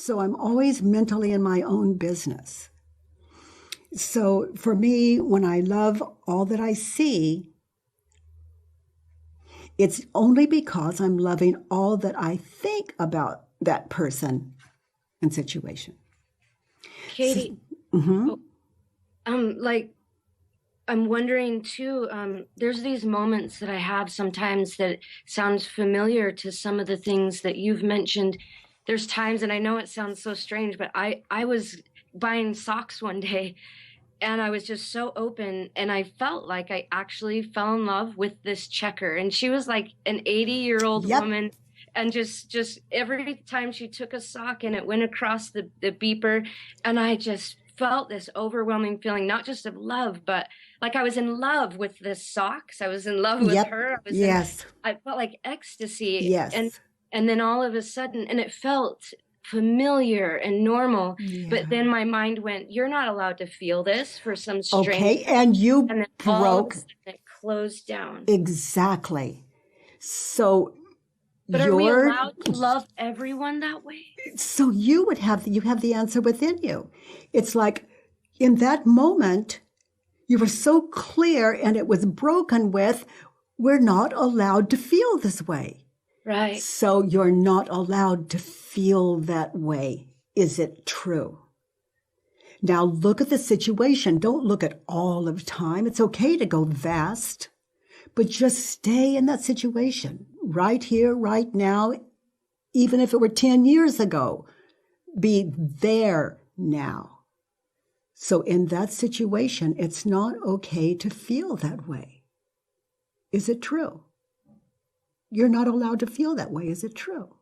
So I'm always mentally in my own business. So for me, when I love all that I see, it's only because I'm loving all that I think about that person and situation. Katie, I'm wondering too, there's these moments that I have sometimes that sounds familiar to some of the things that you've mentioned. There's times, and I know it sounds so strange, but I was buying socks one day and I was just so open, and I felt like I actually fell in love with this checker. And she was like an 80-year-old woman. And just every time she took a sock and it went across the beeper, and I just felt this overwhelming feeling, not just of love, but like I was in love with the socks. I was in love with her. I felt like ecstasy. Yes. And then all of a sudden, and it felt familiar and normal, but then my mind went, you're not allowed to feel this for some strange. Okay, and you and then broke. All of a sudden it closed down. Exactly. So but are we allowed to love everyone that way? So you have the answer within you. It's like in that moment, you were so clear, and it was broken with, we're not allowed to feel this way. Right. So you're not allowed to feel that way. Is it true? Now look at the situation. Don't look at all of time. It's okay to go vast, but just stay in that situation right here, right now. Even if it were 10 years ago, be there now. So in that situation, it's not okay to feel that way. Is it true? You're not allowed to feel that way. Is it true?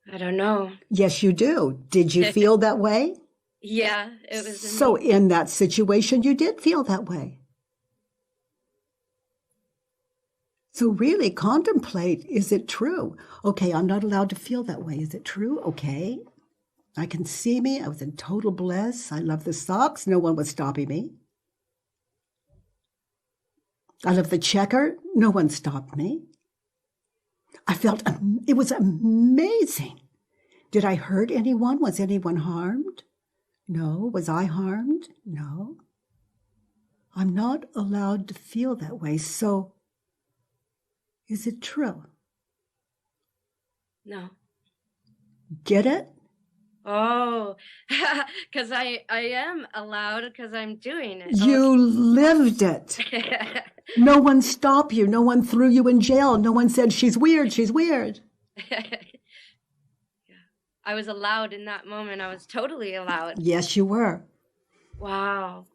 I don't know. Yes, you do. Did you feel that way? Yeah, it was. So in that situation, you did feel that way. So really contemplate, is it true? Okay, I'm not allowed to feel that way. Is it true? Okay. I can see me. I was in total bliss. I love the socks. No one was stopping me. I love the checker. No one stopped me. I felt it was amazing. Did I hurt anyone? Was anyone harmed? No. Was I harmed? No. I'm not allowed to feel that way. So, is it true? No. Get it? Oh, because I am allowed, because I'm doing it. You lived it. No one stopped you. No one threw you in jail. No one said, she's weird, she's weird. Yeah. I was allowed in that moment. I was totally allowed. Yes, you were. Wow.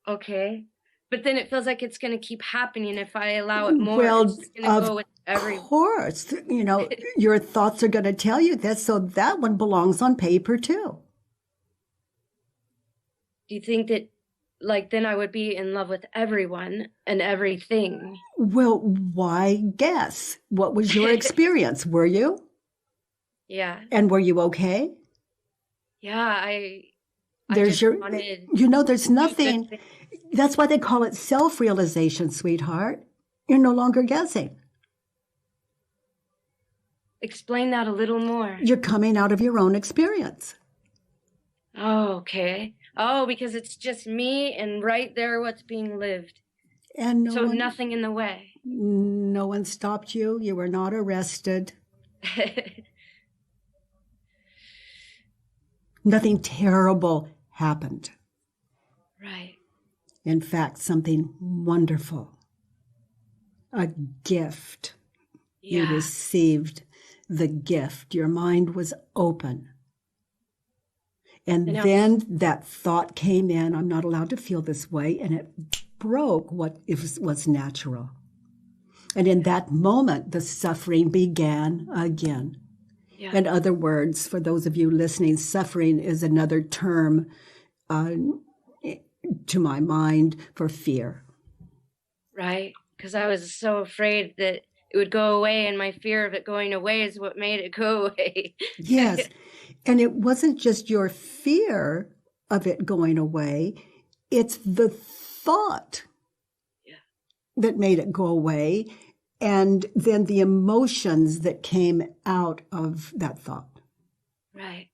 Okay. But then it feels like it's going to keep happening if I allow it more. Well, it's going to go with every. Of course. You know, your thoughts are going to tell you this, so that one belongs on paper too. Do you think that, like, then I would be in love with everyone and everything? Well, why guess? What was your experience? Were you? Yeah. And were you okay? Yeah, there's there's nothing. That's why they call it self-realization, sweetheart. You're no longer guessing. Explain that a little more. You're coming out of your own experience. Oh, okay. Oh, because it's just me and right there what's being lived. And nothing in the way. No one stopped you. You were not arrested. Nothing terrible happened. Right. In fact, something wonderful. A gift. Yeah. You received the gift. Your mind was open. And then that thought came in, I'm not allowed to feel this way, and it broke what was natural. And in that moment, the suffering began again. Yeah. In other words, for those of you listening, suffering is another term to my mind for fear. Right, because I was so afraid that it would go away, and my fear of it going away is what made it go away. Yes, and it wasn't just your fear of it going away, it's the thought that made it go away, and then the emotions that came out of that thought. Right.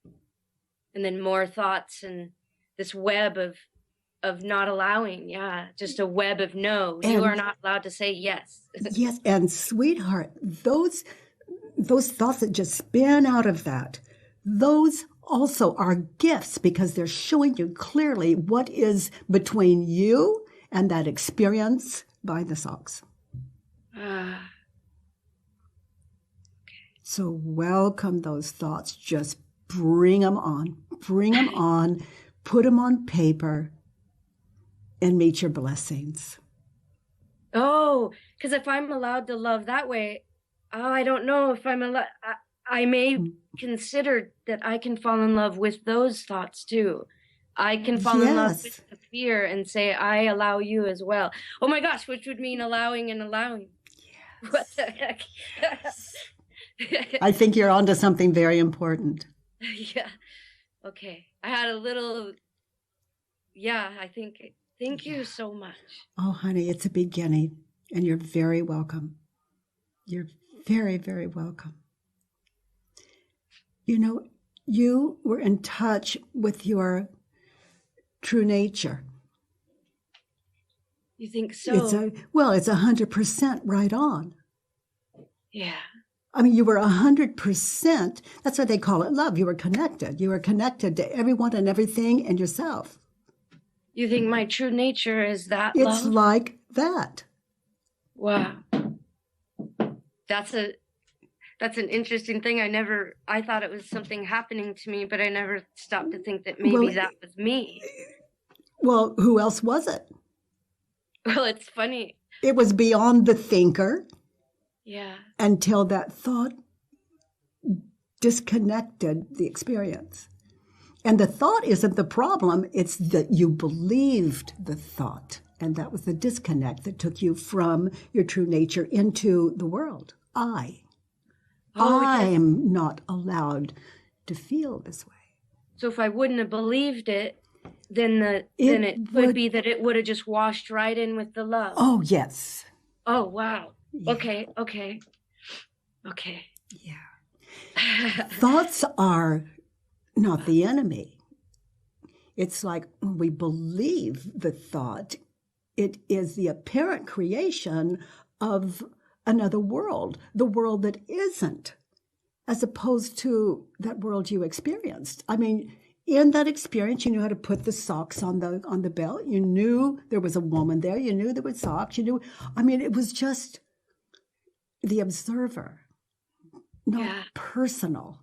And then more thoughts and this web of not allowing. Yeah. Just a web of no. And you are not allowed to say yes. yes. And sweetheart, those thoughts that just spin out of that, those also are gifts because they're showing you clearly what is between you and that experience by the socks. So welcome those thoughts. Just bring them on, put them on paper, and meet your blessings. Oh, because if I'm allowed to love that way, I don't know if I'm allowed. I may consider that I can fall in love with those thoughts too. I can fall in love with the fear and say, I allow you as well. Oh my gosh, which would mean allowing and allowing. Yes. What the heck? I think you're onto something very important. Yeah. Okay. I had a little, I think, thank you so much. Oh, honey, it's a beginning and you're very welcome. You're very, very welcome. You know, you were in touch with your true nature. You think so? It's 100% right on. Yeah. I mean, you were 100%. That's why they call it love. You were connected. You were connected to everyone and everything and yourself. You think my true nature is that it's love? It's like that. Wow. That's an interesting thing. I thought it was something happening to me, but I never stopped to think that maybe that was me. Well, who else was it? Well, it's funny. It was beyond the thinker. Yeah. Until that thought disconnected the experience. And the thought isn't the problem. It's that you believed the thought. And that was the disconnect that took you from your true nature into the world. I'm not allowed to feel this way. So if I wouldn't have believed it, then it would be that it would have just washed right in with the love. Oh, yes. Oh, wow. Yeah. Okay. Yeah. Thoughts are not the enemy. It's like when we believe the thought, it is the apparent creation of another world, the world that isn't, as opposed to that world you experienced. I mean, in that experience, you knew how to put the socks on the belt. You knew there was a woman there. You knew there were socks. You knew, it was just the observer, not personal,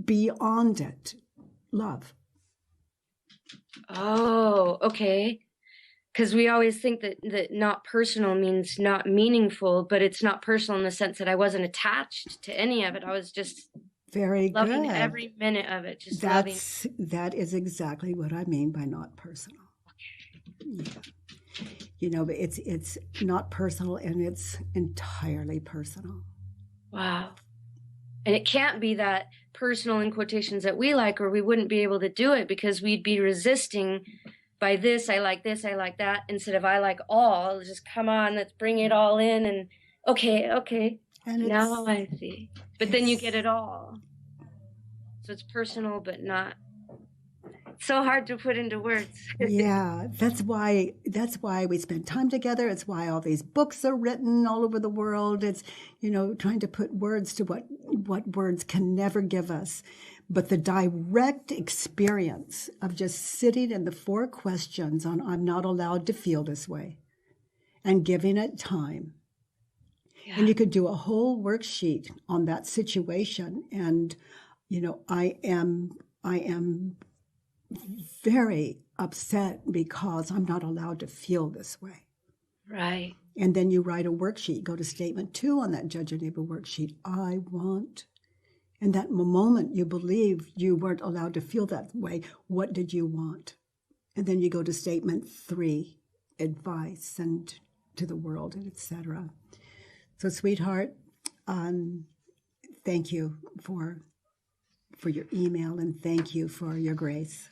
beyond it, love. Oh, okay. Because we always think that not personal means not meaningful, but it's not personal in the sense that I wasn't attached to any of it. I was just very loving good. Every minute of it. Just that is exactly what I mean by not personal. Okay. Yeah. But it's not personal and it's entirely personal. Wow. And it can't be that personal in quotations that we like, or we wouldn't be able to do it because we'd be resisting by this, I like that, instead of I like all. Just come on, let's bring it all in and okay. And now I see. But then you get it all. So it's personal, but not so hard to put into words. Yeah, that's why we spend time together. It's why all these books are written all over the world. It's, trying to put words to what words can never give us. But the direct experience of just sitting in the 4 questions on I'm not allowed to feel this way and giving it time. Yeah. And you could do a whole worksheet on that situation. And, I am very upset because I'm not allowed to feel this way. Right. And then you write a worksheet, go to statement 2 on that Judge Your Neighbor worksheet. I want. And that moment you believe you weren't allowed to feel that way, what did you want? And then you go to statement 3, advice and to the world, etc. So, sweetheart, thank you for your email and thank you for your grace.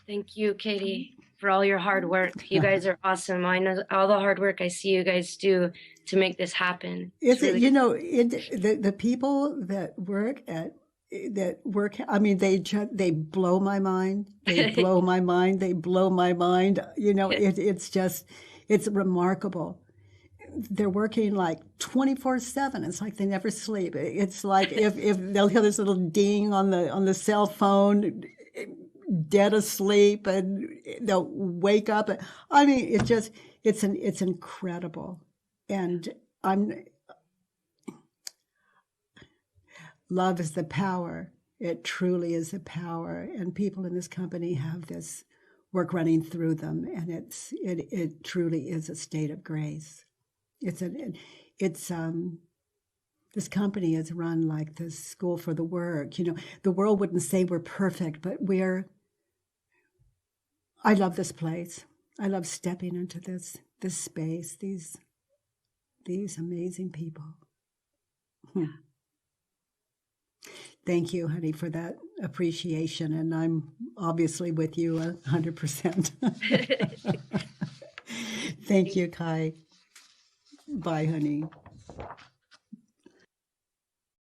Thank you, Katie, for all your hard work. You guys are awesome. I know all the hard work I see you guys do to make this happen. The people that work at that work. I mean, they blow my mind. They blow my mind. They blow my mind. It's remarkable. They're working like 24/7. It's like they never sleep. It's like if they'll hear this little ding on the cell phone, dead asleep, and they'll wake up. I mean, it's incredible. And love is the power. It truly is the power. And people in this company have this work running through them, and it truly is a state of grace. This company is run like the school for the work. The world wouldn't say we're perfect, but I love this place. I love stepping into this space, these amazing people. Thank you, honey, for that appreciation. And I'm obviously with you 100%. Thank you, Kai. Bye, honey.